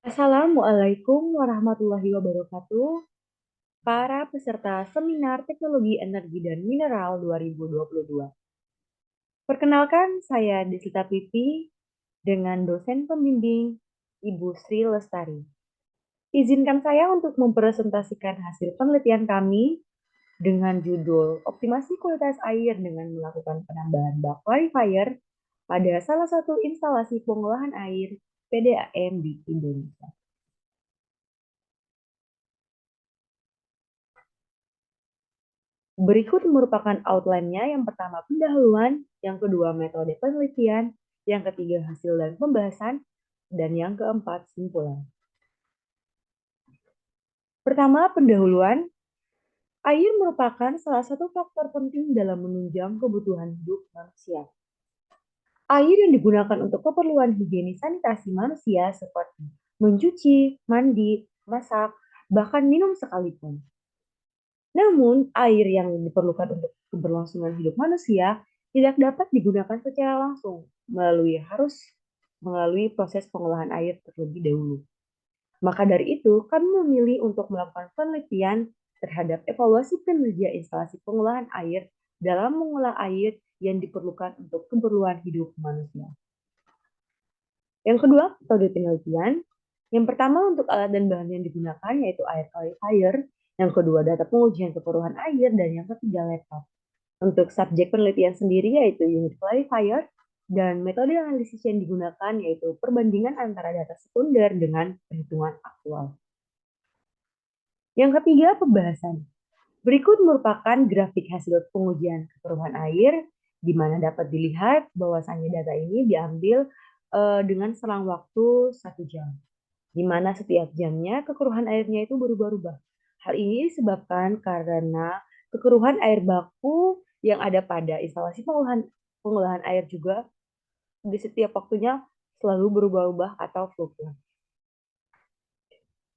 Assalamualaikum warahmatullahi wabarakatuh. Para peserta Seminar Teknologi Energi dan Mineral 2022. Perkenalkan, saya Deslita Pipi dengan dosen pembimbing Ibu Sri Lestari. Izinkan saya untuk mempresentasikan hasil penelitian kami dengan judul Optimasi Kualitas Air dengan melakukan penambahan bak clarifier pada salah satu instalasi pengolahan air PDAM di Indonesia. Berikut merupakan outline-nya. Yang pertama pendahuluan, yang kedua metode penelitian, yang ketiga hasil dan pembahasan, dan yang keempat simpulan. Pertama, pendahuluan. Air merupakan salah satu faktor penting dalam menunjang kebutuhan hidup manusia. Air yang digunakan untuk keperluan higienis sanitasi manusia seperti mencuci, mandi, masak, bahkan minum sekalipun. Namun, air yang diperlukan untuk keberlangsungan hidup manusia tidak dapat digunakan secara langsung melalui proses pengolahan air terlebih dahulu. Maka dari itu, kami memilih untuk melakukan penelitian terhadap evaluasi kinerja instalasi pengolahan air dalam mengolah air yang diperlukan untuk keperluan hidup manusia. Yang kedua, metode penelitian. Yang pertama untuk alat dan bahan yang digunakan yaitu air clarifier, yang kedua data pengujian keperluan air, dan yang ketiga laptop. Untuk subjek penelitian sendiri yaitu unit clarifier, dan metode analisis yang digunakan yaitu perbandingan antara data sekunder dengan perhitungan aktual. Yang ketiga, pembahasan. Berikut merupakan grafik hasil pengujian keperluan air, di mana dapat dilihat bahwasannya data ini diambil dengan selang waktu 1 jam, di mana setiap jamnya kekeruhan airnya itu berubah-ubah. Hal ini disebabkan karena kekeruhan air baku yang ada pada instalasi pengolahan air juga di setiap waktunya selalu berubah-ubah atau fluktuatif.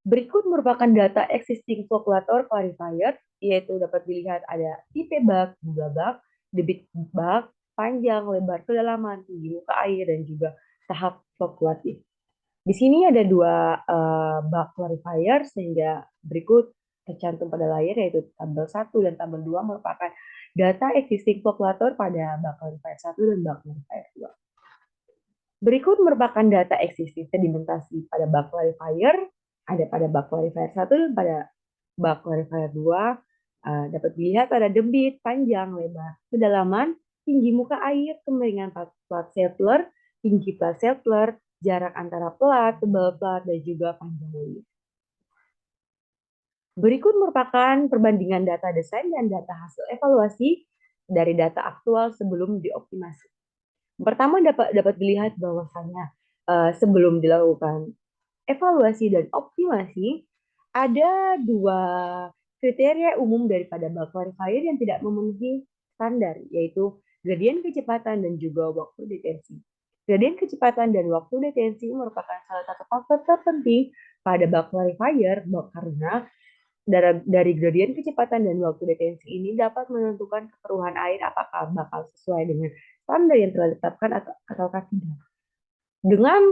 Berikut merupakan data existing floculator clarifier, yaitu dapat dilihat ada tipe bak, jumlah bak, debit bak, panjang, lebar, kedalaman, tinggi muka air, dan juga tahap fluktuatif. Di sini ada dua bak clarifier, sehingga berikut tercantum pada layar yaitu tabel 1 dan tabel 2 merupakan data existing floculator pada bak clarifier 1 dan bak clarifier 2. Berikut merupakan data existing sedimentasi pada bak clarifier, ada pada bak clarifier 1 dan pada bak clarifier 2. Dapat dilihat ada debit, panjang, lebar, kedalaman, tinggi muka air, kemiringan plat settler, tinggi plat settler, jarak antara plat, tebal plat, dan juga panjang air. Berikut merupakan perbandingan data desain dan data hasil evaluasi dari data aktual sebelum dioptimasi. Pertama dapat dilihat bahwasannya sebelum dilakukan evaluasi dan optimasi ada dua kriteria umum daripada bak clarifier yang tidak memenuhi standar, yaitu gradien kecepatan dan juga waktu detensi. Gradien kecepatan dan waktu detensi merupakan salah satu faktor terpenting pada bak clarifier karena dari gradien kecepatan dan waktu detensi ini dapat menentukan kekeruhan air apakah bakal sesuai dengan standar yang telah ditetapkan ataukah tidak. Dengan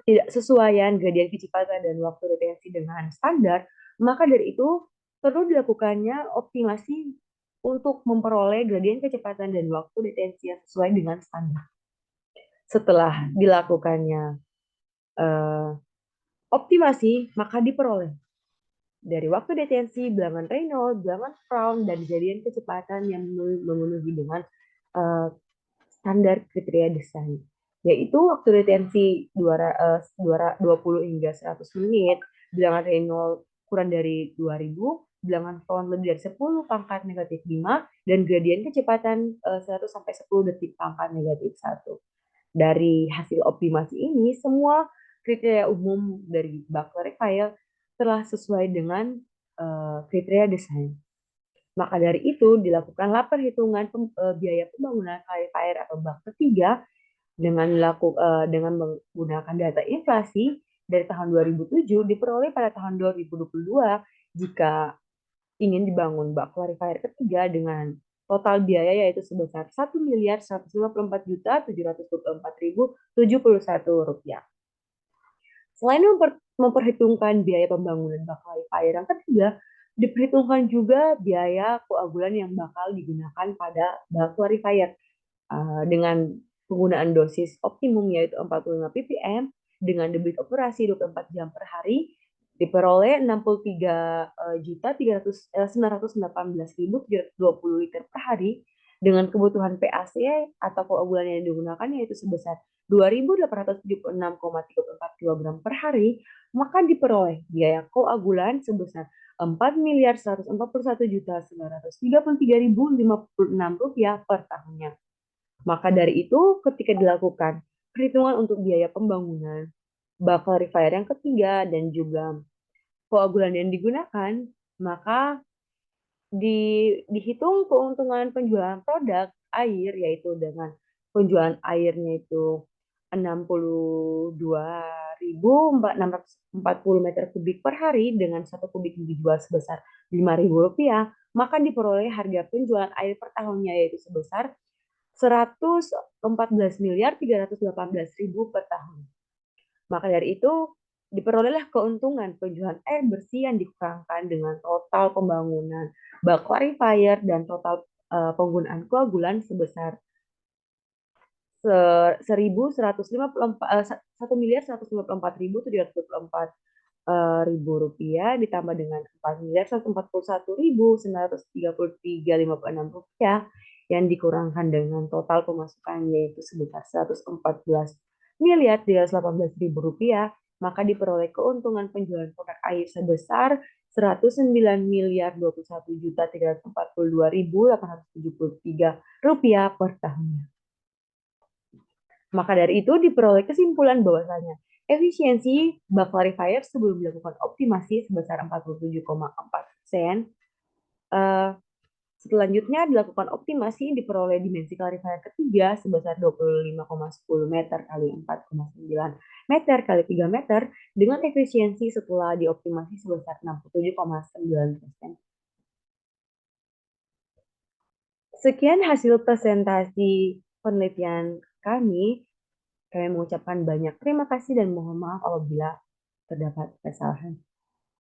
ketidaksesuaian gradien kecepatan dan waktu detensi dengan standar, maka dari itu perlu dilakukannya optimasi untuk memperoleh gradien kecepatan dan waktu detensi yang sesuai dengan standar. Setelah dilakukannya optimasi, maka diperoleh dari waktu detensi, bilangan Reynolds, bilangan Frown, dan gradien kecepatan yang memenuhi dengan standar kriteria desain, yaitu waktu detensi 20 hingga 100 menit, bilangan Reynolds kurang dari 2000, bilangan Frown lebih dari 10 pangkat negatif 5, dan gradien kecepatan 100 sampai 10 detik pangkat negatif 1. Dari hasil optimasi ini, semua kriteria umum dari bak clarifier telah sesuai dengan kriteria desain. Maka dari itu dilakukanlah perhitungan biaya pembangunan clarifier atau bak ketiga dengan menggunakan data inflasi dari tahun 2007 diperoleh pada tahun 2022 jika ingin dibangun bak clarifier ketiga dengan total biaya yaitu sebesar Rp1.154.724.071. Selain memperhitungkan biaya pembangunan bak clarifier, yang ketiga, diperhitungkan juga biaya koagulan yang bakal digunakan pada bak clarifier dengan penggunaan dosis optimum yaitu 45 ppm dengan debit operasi 24 jam per hari diperoleh 63.918.720 liter per hari dengan kebutuhan PAC atau koagulan yang digunakan yaitu sebesar 2.876,34 kg per hari, maka diperoleh biaya koagulan sebesar 4.141.933.056 rupiah per tahunnya. Maka dari itu, ketika dilakukan perhitungan untuk biaya pembangunan bak clarifier yang ketiga dan juga koagulan yang digunakan, maka dihitung keuntungan penjualan produk air yaitu dengan penjualan airnya itu 62.640 meter kubik per hari dengan satu kubik dijual sebesar Rp5.000, maka diperoleh harga penjualan air per tahunnya yaitu sebesar 114.318.000 per tahun. Maka dari itu, diperolehlah keuntungan penjualan air bersih yang dikurangkan dengan total pembangunan bak clarifier dan total penggunaan koagulan sebesar 1.154.724 ditambah dengan 4.141.933,56 yang dikurangkan dengan total pemasukan yaitu sebesar 114.318.000 maka diperoleh keuntungan penjualan produk air sebesar 109.021.342.873 rupiah per tahunnya. Maka dari itu diperoleh kesimpulan bahwasanya efisiensi bak clarifier sebelum dilakukan optimasi sebesar 47,4%. Selanjutnya dilakukan optimasi diperoleh dimensi clarifier ketiga sebesar 25,10 meter kali 4,9 meter kali 3 meter dengan efisiensi setelah dioptimasi sebesar 67,9%. Sekian hasil presentasi penelitian kami. Kami mengucapkan banyak terima kasih dan mohon maaf apabila terdapat kesalahan.